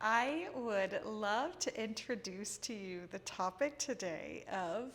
I would love to introduce to you the topic today of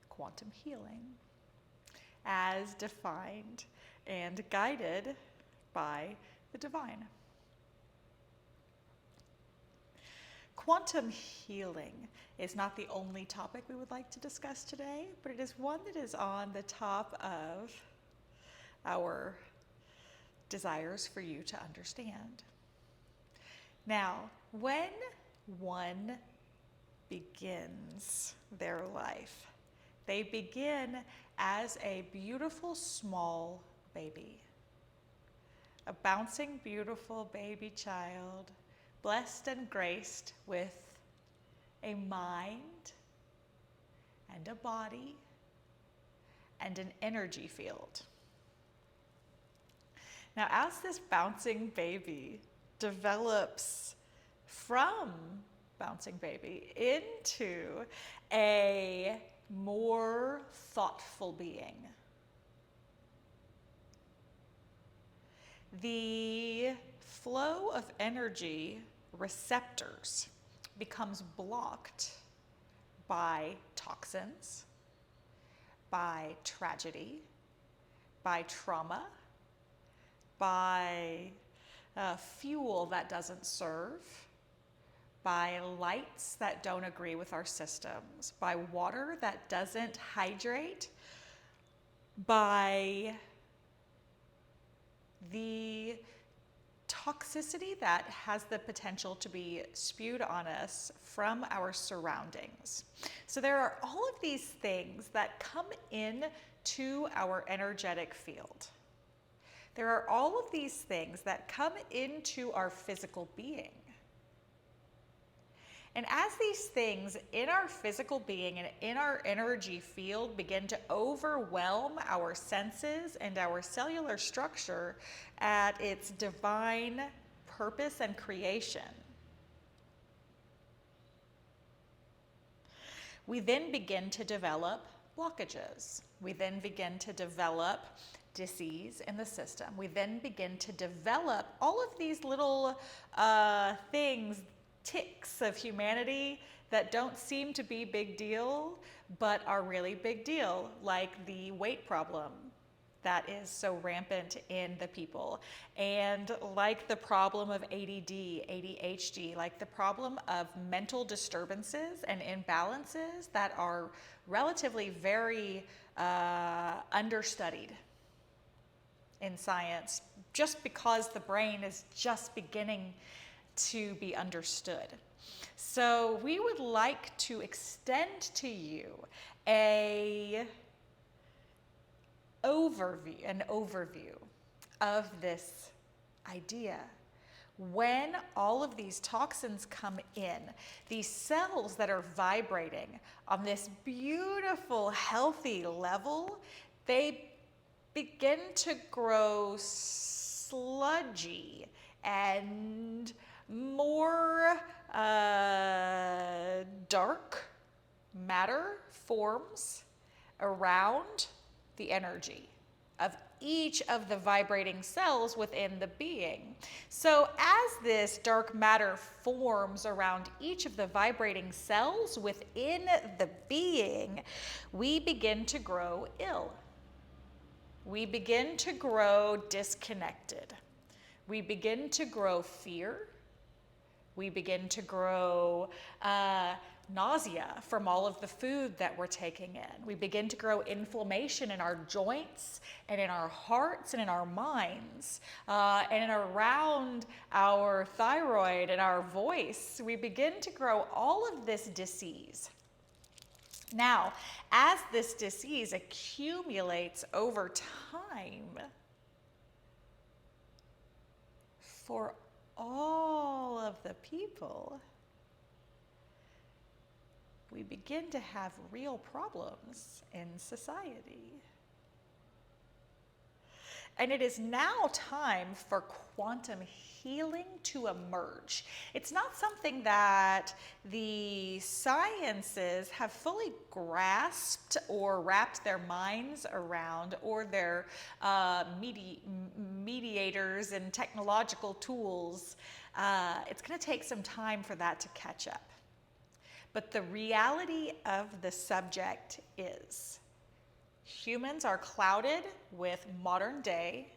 quantum healing as defined and guided by the divine. Quantum healing is not the only topic we would like to discuss today, but it is one that is on the top of our desires for you to understand. Now, when one begins their life, they begin as a beautiful small baby, a bouncing, beautiful baby child, blessed and graced with a mind and a body and an energy field. Now, as this bouncing baby develops from bouncing baby into a more thoughtful being, the flow of energy receptors becomes blocked by toxins, by tragedy, by trauma, by fuel that doesn't serve, by lights that don't agree with our systems, by water that doesn't hydrate, by the toxicity that has the potential to be spewed on us from our surroundings. So there are all of these things that come in to our energetic field. There are all of these things that come into our physical being. And as these things in our physical being and in our energy field begin to overwhelm our senses and our cellular structure at its divine purpose and creation, we then begin to develop blockages. We then begin to develop disease in the system. We then begin to develop all of these little things, ticks of humanity that don't seem to be big deal, but are really big deal, like the weight problem that is so rampant in the people, and like the problem of ADD, ADHD, like the problem of mental disturbances and imbalances that are relatively very understudied in science, just because the brain is just beginning to be understood. So we would like to extend to you an overview of this idea. When all of these toxins come in, these cells that are vibrating on this beautiful, healthy level, they begin to grow sludgy and more dark matter forms around the energy of each of the vibrating cells within the being. So as this dark matter forms around each of the vibrating cells within the being, we begin to grow ill. We begin to grow disconnected. We begin to grow fear. We begin to grow nausea from all of the food that we're taking in. We begin to grow inflammation in our joints and in our hearts and in our minds and around our thyroid and our voice. We begin to grow all of this disease. Now, as this disease accumulates over time, for all of the people, we begin to have real problems in society. And it is now time for quantum healing to emerge. It's not something that the sciences have fully grasped or wrapped their minds around, or their mediators and technological tools It's going to take some time for that to catch up. But the reality of the subject is humans are clouded with modern day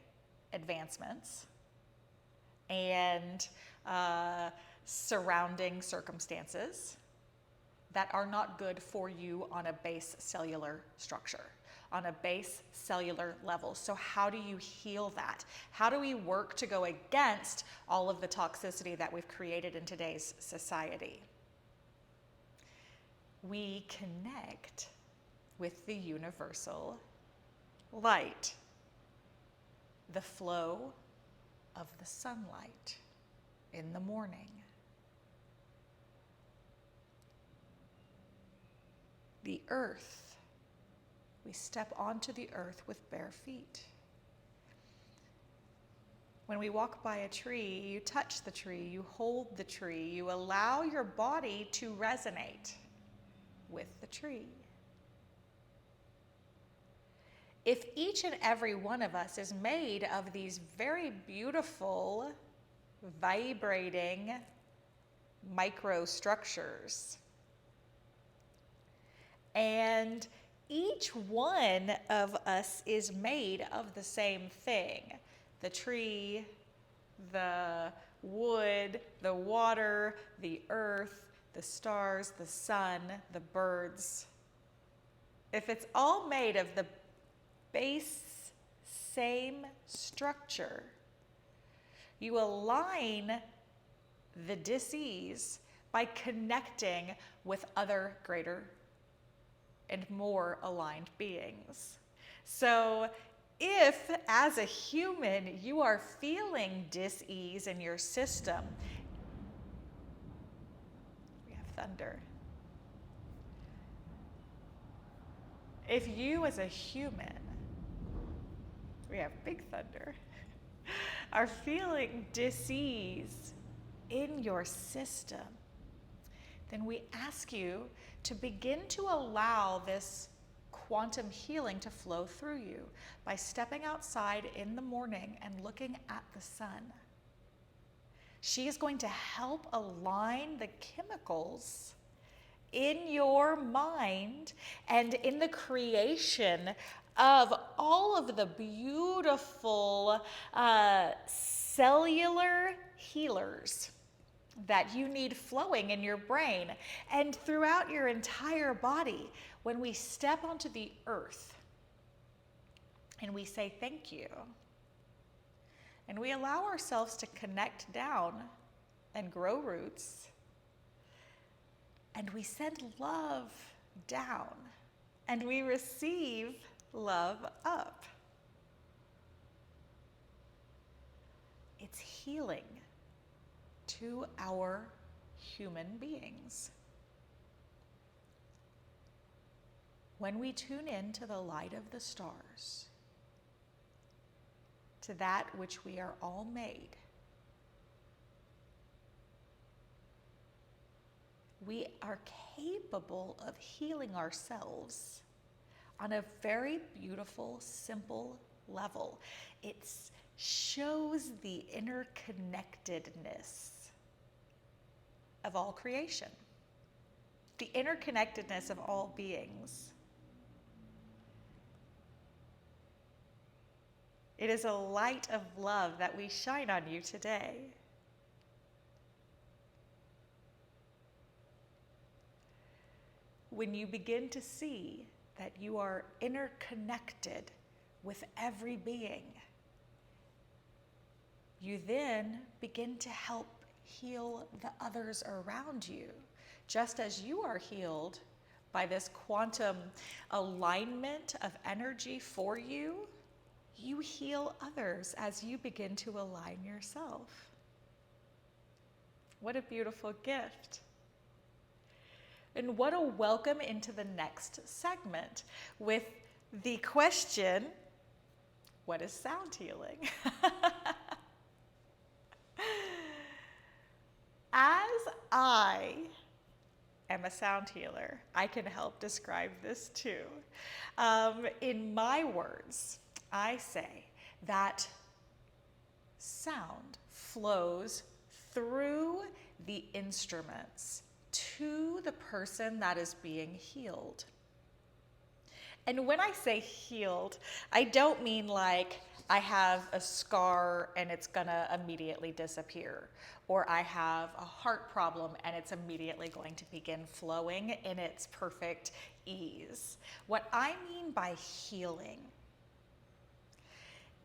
advancements and surrounding circumstances that are not good for you on a base cellular structure, on a base cellular level. So how do you heal that? How do we work to go against all of the toxicity that we've created in today's society? We connect with the universal light, the flow of the sunlight in the morning. The earth. We step onto the earth with bare feet. When we walk by a tree, you touch the tree, you hold the tree, you allow your body to resonate with the tree. If each and every one of us is made of these very beautiful, vibrating microstructures, and each one of us is made of the same thing, the tree, the wood, the water, the earth, the stars, the sun, the birds. If it's all made of the base same structure, you align the dis-ease by connecting with other greater and more aligned beings. So if, as a human, you are feeling dis-ease in your system, we have thunder. If you, as a human, we have big thunder, are feeling dis-ease in your system, then we ask you to begin to allow this quantum healing to flow through you by stepping outside in the morning and looking at the sun. She is going to help align the chemicals in your mind and in the creation of all of the beautiful cellular healers that you need flowing in your brain and throughout your entire body. When we step onto the earth and we say thank you, and we allow ourselves to connect down and grow roots, and we send love down, and we receive love up, it's healing to our human beings. When we tune in to the light of the stars, to that which we are all made, we are capable of healing ourselves on a very beautiful, simple level. It shows the interconnectedness of all creation, the interconnectedness of all beings. It is a light of love that we shine on you today. When you begin to see that you are interconnected with every being, you then begin to help heal the others around you. Just as you are healed by this quantum alignment of energy for you, you heal others as you begin to align yourself. What a beautiful gift. And what a welcome into the next segment with the question, what is sound healing? As I am a sound healer, I can help describe this too. In my words, I say that sound flows through the instruments to the person that is being healed. And when I say healed, I don't mean like I have a scar and it's gonna immediately disappear, or I have a heart problem and it's immediately going to begin flowing in its perfect ease. What I mean by healing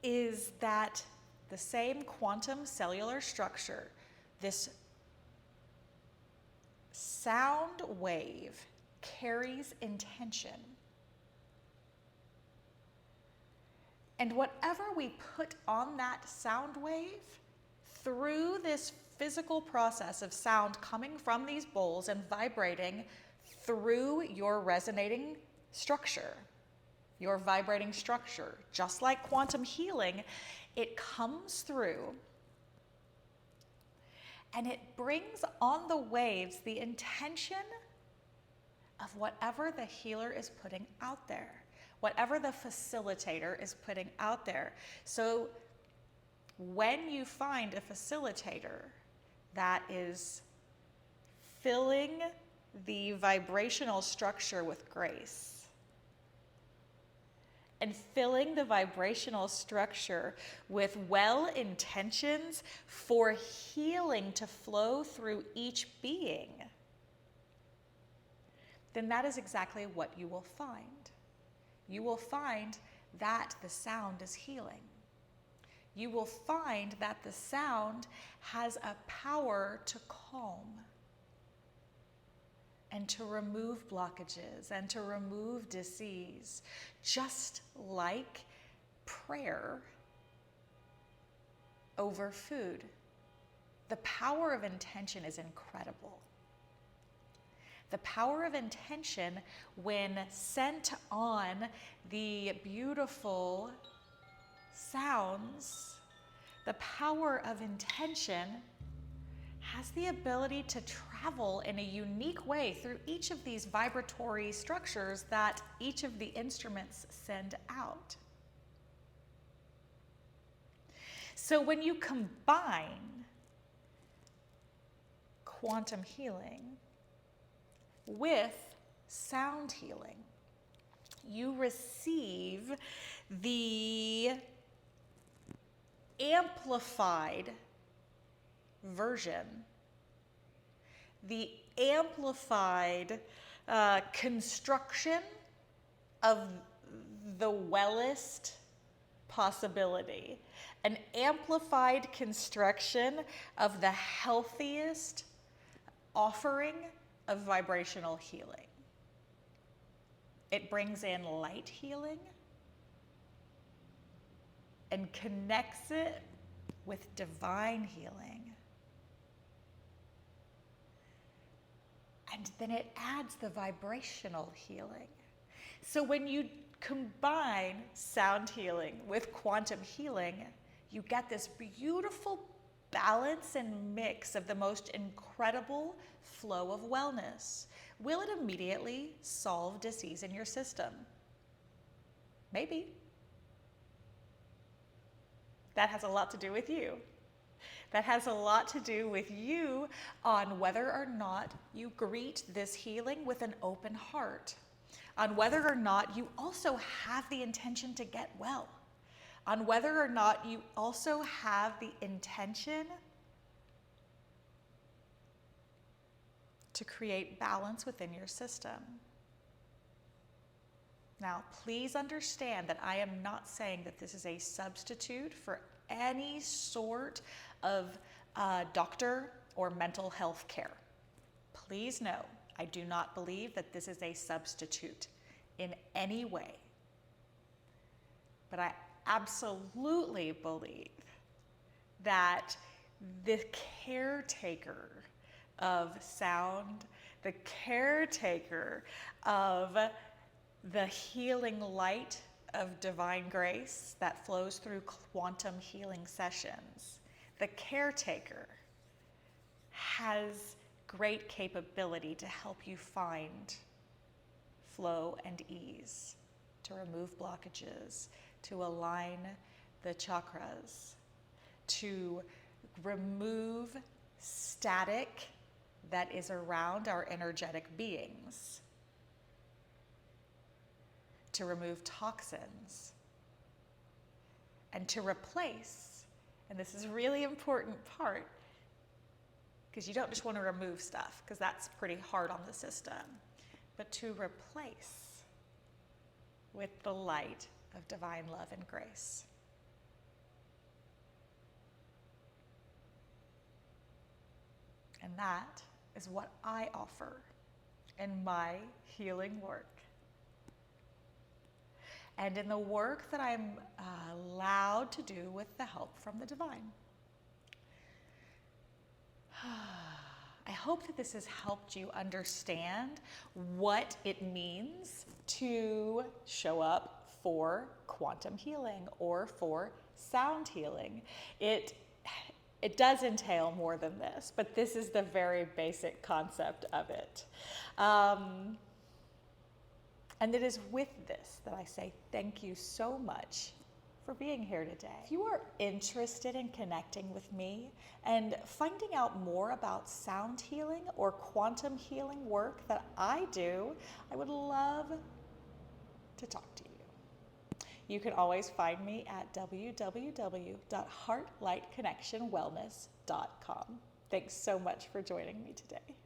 is that the same quantum cellular structure, this sound wave carries intention. And whatever we put on that sound wave through this physical process of sound coming from these bowls and vibrating through your resonating structure, your vibrating structure, just like quantum healing, it comes through and it brings on the waves the intention of whatever the healer is putting out there, whatever the facilitator is putting out there. So when you find a facilitator that is filling the vibrational structure with grace and filling the vibrational structure with well intentions for healing to flow through each being, then that is exactly what you will find. You will find that the sound is healing. You will find that the sound has a power to calm and to remove blockages and to remove disease, just like prayer over food. The power of intention is incredible. The power of intention, when sent on the beautiful sounds, the power of intention has the ability to travel in a unique way through each of these vibratory structures that each of the instruments send out. So when you combine quantum healing with sound healing, you receive the amplified version, the amplified construction of the wellest possibility, an amplified construction of the healthiest offering of vibrational healing. It brings in light healing and connects it with divine healing. And then it adds the vibrational healing. So when you combine sound healing with quantum healing, you get this beautiful balance and mix of the most incredible flow of wellness. Will it immediately solve disease in your system? Maybe. That has a lot to do with you. That has a lot to do with you on whether or not you greet this healing with an open heart, on whether or not you also have the intention to get well, on whether or not you also have the intention to create balance within your system. Now, please understand that I am not saying that this is a substitute for any sort of doctor or mental health care. Please know, I do not believe that this is a substitute in any way. But I absolutely believe that the caretaker of sound, the caretaker of the healing light of divine grace that flows through quantum healing sessions, the caretaker has great capability to help you find flow and ease, to remove blockages, to align the chakras, to remove static that is around our energetic beings, to remove toxins, and to replace, and this is a really important part, because you don't just want to remove stuff, because that's pretty hard on the system, but to replace with the light of divine love and grace. And that is what I offer in my healing work. And in the work that I'm allowed to do with the help from the divine. I hope that this has helped you understand what it means to show up for quantum healing or for sound healing. It does entail more than this, but this is the very basic concept of it. And it is with this that I say thank you so much for being here today. If you are interested in connecting with me and finding out more about sound healing or quantum healing work that I do, I would love to talk to you. You can always find me at www.heartlightconnectionwellness.com. Thanks so much for joining me today.